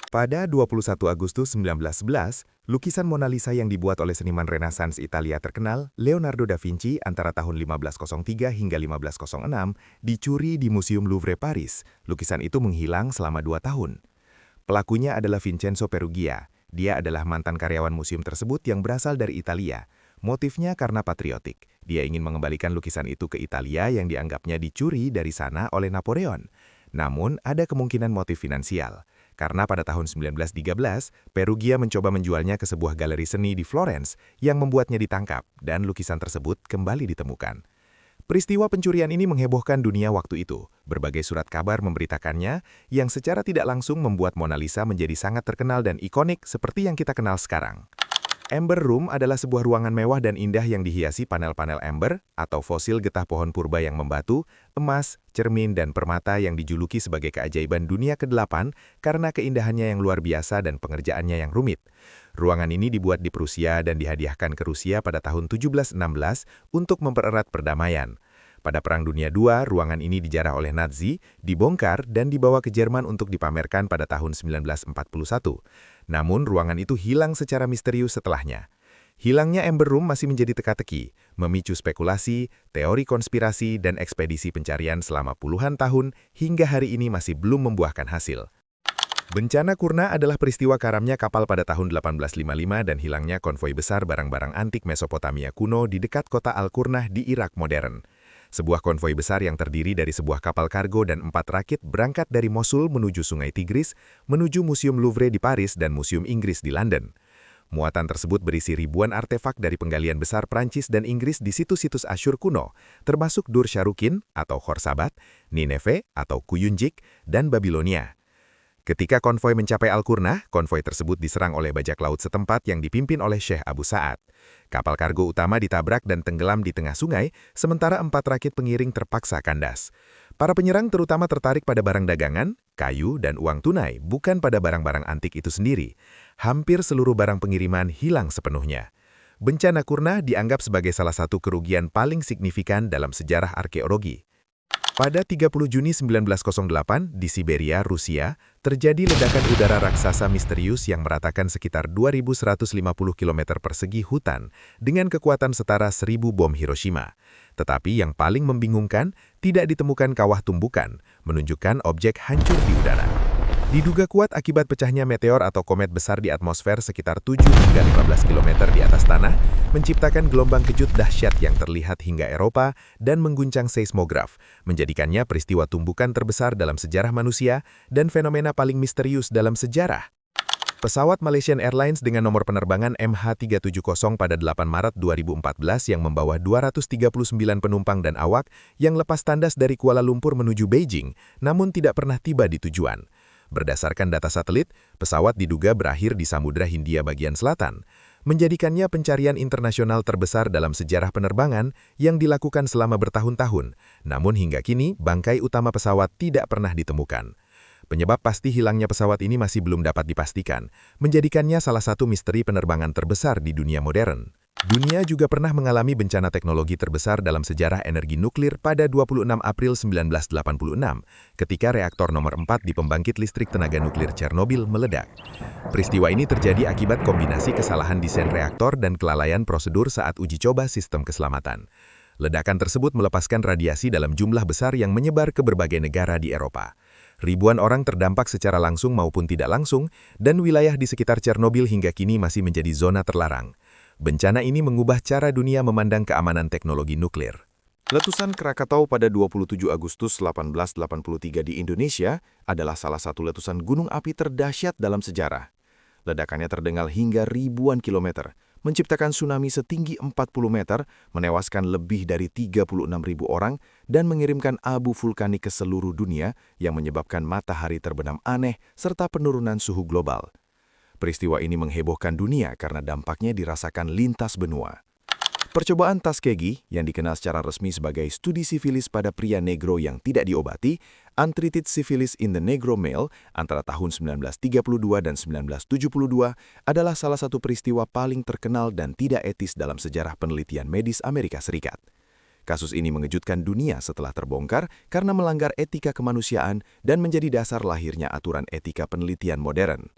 Pada 21 Agustus 1911, lukisan Mona Lisa yang dibuat oleh seniman Renaissance Italia terkenal, Leonardo da Vinci antara tahun 1503 hingga 1506, dicuri di Museum Louvre, Paris. Lukisan itu menghilang selama 2 tahun. Pelakunya adalah Vincenzo Perugia. Dia adalah mantan karyawan museum tersebut yang berasal dari Italia. Motifnya karena patriotik. Dia ingin mengembalikan lukisan itu ke Italia yang dianggapnya dicuri dari sana oleh Napoleon. Namun, ada kemungkinan motif finansial. Karena pada tahun 1913, Perugia mencoba menjualnya ke sebuah galeri seni di Florence yang membuatnya ditangkap dan lukisan tersebut kembali ditemukan. Peristiwa pencurian ini menghebohkan dunia waktu itu. Berbagai surat kabar memberitakannya yang secara tidak langsung membuat Mona Lisa menjadi sangat terkenal dan ikonik seperti yang kita kenal sekarang. Amber Room adalah sebuah ruangan mewah dan indah yang dihiasi panel-panel amber atau fosil getah pohon purba yang membatu, emas, cermin, dan permata yang dijuluki sebagai keajaiban dunia ke-8 karena keindahannya yang luar biasa dan pengerjaannya yang rumit. Ruangan ini dibuat di Prusia dan dihadiahkan ke Rusia pada tahun 1716 untuk mempererat perdamaian. Pada Perang Dunia II, ruangan ini dijarah oleh Nazi, dibongkar dan dibawa ke Jerman untuk dipamerkan pada tahun 1941. Namun, ruangan itu hilang secara misterius setelahnya. Hilangnya Amber Room masih menjadi teka-teki, memicu spekulasi, teori konspirasi, dan ekspedisi pencarian selama puluhan tahun hingga hari ini masih belum membuahkan hasil. Bencana Kurna adalah peristiwa karamnya kapal pada tahun 1855 dan hilangnya konvoi besar barang-barang antik Mesopotamia kuno di dekat kota Al-Qurnah di Irak modern. Sebuah konvoi besar yang terdiri dari sebuah kapal kargo dan 4 rakit berangkat dari Mosul menuju Sungai Tigris, menuju Museum Louvre di Paris dan Museum Inggris di London. Muatan tersebut berisi ribuan artefak dari penggalian besar Prancis dan Inggris di situs-situs Asyur kuno, termasuk Dur Sharrukin atau Khorsabat, Nineveh atau Kuyunjik, dan Babilonia. Ketika konvoi mencapai Al-Qurnah, konvoi tersebut diserang oleh bajak laut setempat yang dipimpin oleh Syekh Abu Sa'ad. Kapal kargo utama ditabrak dan tenggelam di tengah sungai, sementara 4 rakit pengiring terpaksa kandas. Para penyerang terutama tertarik pada barang dagangan, kayu, dan uang tunai, bukan pada barang-barang antik itu sendiri. Hampir seluruh barang pengiriman hilang sepenuhnya. Bencana Kurna dianggap sebagai salah satu kerugian paling signifikan dalam sejarah arkeologi. Pada 30 Juni 1908, di Siberia, Rusia, terjadi ledakan udara raksasa misterius yang meratakan sekitar 2.150 km persegi hutan dengan kekuatan setara 1.000 bom Hiroshima. Tetapi yang paling membingungkan, tidak ditemukan kawah tumbukan, menunjukkan objek hancur di udara. Diduga kuat akibat pecahnya meteor atau komet besar di atmosfer sekitar 7 hingga 15 km di atas tanah, menciptakan gelombang kejut dahsyat yang terlihat hingga Eropa dan mengguncang seismograf, menjadikannya peristiwa tumbukan terbesar dalam sejarah manusia dan fenomena paling misterius dalam sejarah. Pesawat Malaysian Airlines dengan nomor penerbangan MH370 pada 8 Maret 2014 yang membawa 239 penumpang dan awak yang lepas tandas dari Kuala Lumpur menuju Beijing, namun tidak pernah tiba di tujuan. Berdasarkan data satelit, pesawat diduga berakhir di Samudra Hindia bagian selatan, menjadikannya pencarian internasional terbesar dalam sejarah penerbangan yang dilakukan selama bertahun-tahun. Namun hingga kini, bangkai utama pesawat tidak pernah ditemukan. Penyebab pasti hilangnya pesawat ini masih belum dapat dipastikan, menjadikannya salah satu misteri penerbangan terbesar di dunia modern. Dunia juga pernah mengalami bencana teknologi terbesar dalam sejarah energi nuklir pada 26 April 1986, ketika reaktor nomor 4 di pembangkit listrik tenaga nuklir Chernobyl meledak. Peristiwa ini terjadi akibat kombinasi kesalahan desain reaktor dan kelalaian prosedur saat uji coba sistem keselamatan. Ledakan tersebut melepaskan radiasi dalam jumlah besar yang menyebar ke berbagai negara di Eropa. Ribuan orang terdampak secara langsung maupun tidak langsung, dan wilayah di sekitar Chernobyl hingga kini masih menjadi zona terlarang. Bencana ini mengubah cara dunia memandang keamanan teknologi nuklir. Letusan Krakatau pada 27 Agustus 1883 di Indonesia adalah salah satu letusan gunung api terdahsyat dalam sejarah. Ledakannya terdengar hingga ribuan kilometer, menciptakan tsunami setinggi 40 meter, menewaskan lebih dari 36.000 orang, dan mengirimkan abu vulkanik ke seluruh dunia yang menyebabkan matahari terbenam aneh serta penurunan suhu global. Peristiwa ini menghebohkan dunia karena dampaknya dirasakan lintas benua. Percobaan Tuskegee, yang dikenal secara resmi sebagai studi sifilis pada pria negro yang tidak diobati, Untreated Syphilis in the Negro Male antara tahun 1932 dan 1972 adalah salah satu peristiwa paling terkenal dan tidak etis dalam sejarah penelitian medis Amerika Serikat. Kasus ini mengejutkan dunia setelah terbongkar karena melanggar etika kemanusiaan dan menjadi dasar lahirnya aturan etika penelitian modern.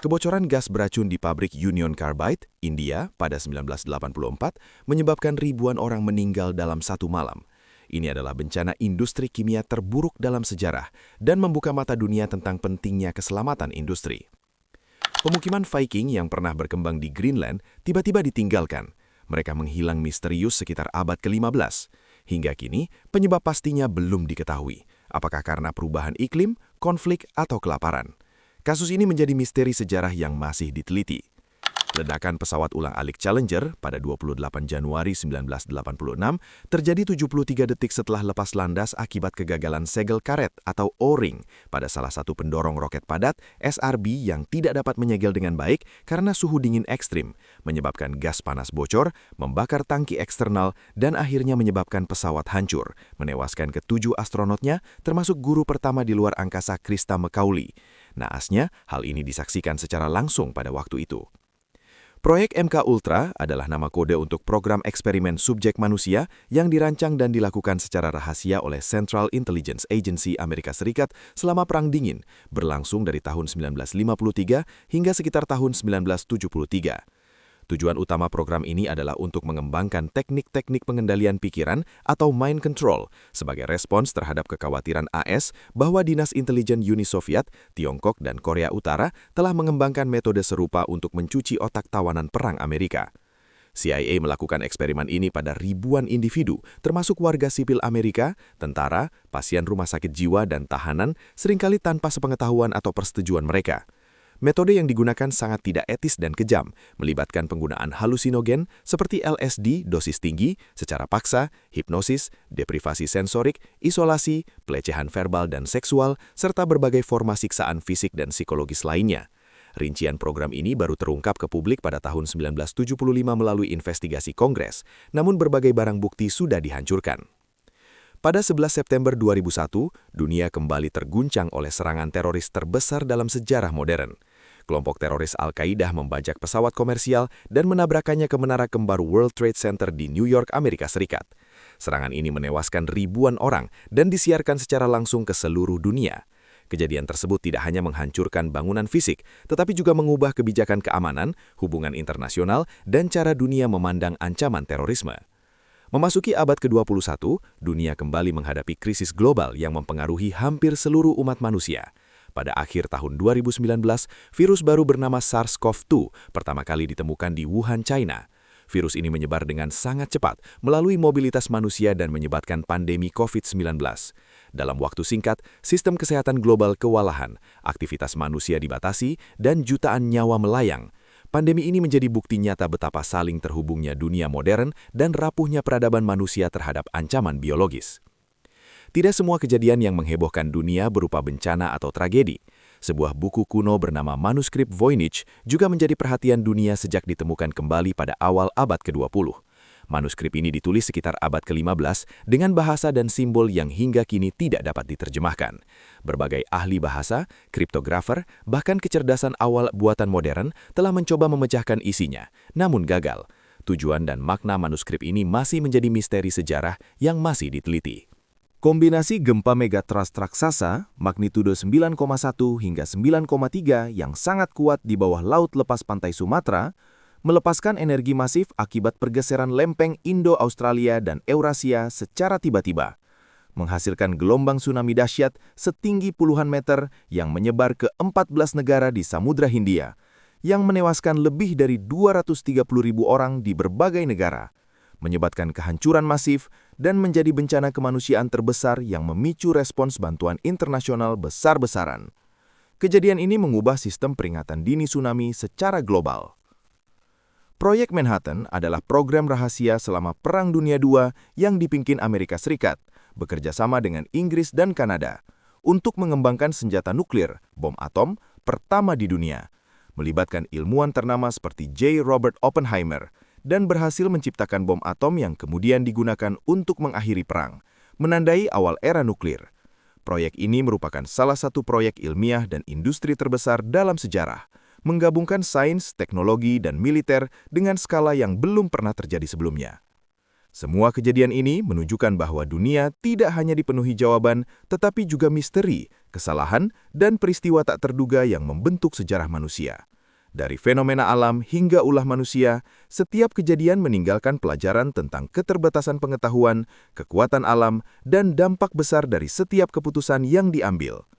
Kebocoran gas beracun di pabrik Union Carbide, India, pada 1984 menyebabkan ribuan orang meninggal dalam satu malam. Ini adalah bencana industri kimia terburuk dalam sejarah dan membuka mata dunia tentang pentingnya keselamatan industri. Pemukiman Viking yang pernah berkembang di Greenland tiba-tiba ditinggalkan. Mereka menghilang misterius sekitar abad ke-15. Hingga kini, penyebab pastinya belum diketahui. Apakah karena perubahan iklim, konflik, atau kelaparan? Kasus ini menjadi misteri sejarah yang masih diteliti. Ledakan pesawat ulang-alik Challenger pada 28 Januari 1986 terjadi 73 detik setelah lepas landas akibat kegagalan segel karet atau O-ring pada salah satu pendorong roket padat SRB yang tidak dapat menyegel dengan baik karena suhu dingin ekstrim, menyebabkan gas panas bocor, membakar tangki eksternal, dan akhirnya menyebabkan pesawat hancur, menewaskan ke-7 astronotnya, termasuk guru pertama di luar angkasa Krista McCauley. Naasnya, hal ini disaksikan secara langsung pada waktu itu. Proyek MK Ultra adalah nama kode untuk program eksperimen subjek manusia yang dirancang dan dilakukan secara rahasia oleh Central Intelligence Agency Amerika Serikat selama Perang Dingin, berlangsung dari tahun 1953 hingga sekitar tahun 1973. Tujuan utama program ini adalah untuk mengembangkan teknik-teknik pengendalian pikiran atau mind control sebagai respons terhadap kekhawatiran AS bahwa Dinas Intelijen Uni Soviet, Tiongkok, dan Korea Utara telah mengembangkan metode serupa untuk mencuci otak tawanan perang Amerika. CIA melakukan eksperimen ini pada ribuan individu, termasuk warga sipil Amerika, tentara, pasien rumah sakit jiwa, dan tahanan, seringkali tanpa sepengetahuan atau persetujuan mereka. Metode yang digunakan sangat tidak etis dan kejam, melibatkan penggunaan halusinogen seperti LSD dosis tinggi, secara paksa, hipnosis, deprivasi sensorik, isolasi, pelecehan verbal dan seksual, serta berbagai forma siksaan fisik dan psikologis lainnya. Rincian program ini baru terungkap ke publik pada tahun 1975 melalui investigasi Kongres, namun berbagai barang bukti sudah dihancurkan. Pada 11 September 2001, dunia kembali terguncang oleh serangan teroris terbesar dalam sejarah modern. Kelompok teroris Al-Qaeda membajak pesawat komersial dan menabrakannya ke menara kembar World Trade Center di New York, Amerika Serikat. Serangan ini menewaskan ribuan orang dan disiarkan secara langsung ke seluruh dunia. Kejadian tersebut tidak hanya menghancurkan bangunan fisik, tetapi juga mengubah kebijakan keamanan, hubungan internasional, dan cara dunia memandang ancaman terorisme. Memasuki abad ke-21, dunia kembali menghadapi krisis global yang mempengaruhi hampir seluruh umat manusia. Pada akhir tahun 2019, virus baru bernama SARS-CoV-2 pertama kali ditemukan di Wuhan, China. Virus ini menyebar dengan sangat cepat melalui mobilitas manusia dan menyebabkan pandemi COVID-19. Dalam waktu singkat, sistem kesehatan global kewalahan, aktivitas manusia dibatasi, dan jutaan nyawa melayang. Pandemi ini menjadi bukti nyata betapa saling terhubungnya dunia modern dan rapuhnya peradaban manusia terhadap ancaman biologis. Tidak semua kejadian yang menghebohkan dunia berupa bencana atau tragedi. Sebuah buku kuno bernama Manuskrip Voynich juga menjadi perhatian dunia sejak ditemukan kembali pada awal abad ke-20. Manuskrip ini ditulis sekitar abad ke-15 dengan bahasa dan simbol yang hingga kini tidak dapat diterjemahkan. Berbagai ahli bahasa, kriptografer, bahkan kecerdasan awal buatan modern telah mencoba memecahkan isinya, namun gagal. Tujuan dan makna manuskrip ini masih menjadi misteri sejarah yang masih diteliti. Kombinasi gempa megatrust raksasa, magnitudo 9,1 hingga 9,3 yang sangat kuat di bawah laut lepas pantai Sumatera, melepaskan energi masif akibat pergeseran lempeng Indo-Australia dan Eurasia secara tiba-tiba, menghasilkan gelombang tsunami dahsyat setinggi puluhan meter yang menyebar ke 14 negara di Samudra Hindia, yang menewaskan lebih dari 230.000 orang di berbagai negara, menyebabkan kehancuran masif dan menjadi bencana kemanusiaan terbesar yang memicu respons bantuan internasional besar-besaran. Kejadian ini mengubah sistem peringatan dini tsunami secara global. Proyek Manhattan adalah program rahasia selama Perang Dunia II yang dipimpin Amerika Serikat, bekerja sama dengan Inggris dan Kanada, untuk mengembangkan senjata nuklir, bom atom, pertama di dunia, melibatkan ilmuwan ternama seperti J. Robert Oppenheimer, dan berhasil menciptakan bom atom yang kemudian digunakan untuk mengakhiri perang, menandai awal era nuklir. Proyek ini merupakan salah satu proyek ilmiah dan industri terbesar dalam sejarah, menggabungkan sains, teknologi, dan militer dengan skala yang belum pernah terjadi sebelumnya. Semua kejadian ini menunjukkan bahwa dunia tidak hanya dipenuhi jawaban, tetapi juga misteri, kesalahan, dan peristiwa tak terduga yang membentuk sejarah manusia. Dari fenomena alam hingga ulah manusia, setiap kejadian meninggalkan pelajaran tentang keterbatasan pengetahuan, kekuatan alam, dan dampak besar dari setiap keputusan yang diambil.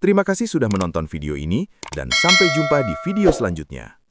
Terima kasih sudah menonton video ini, dan sampai jumpa di video selanjutnya.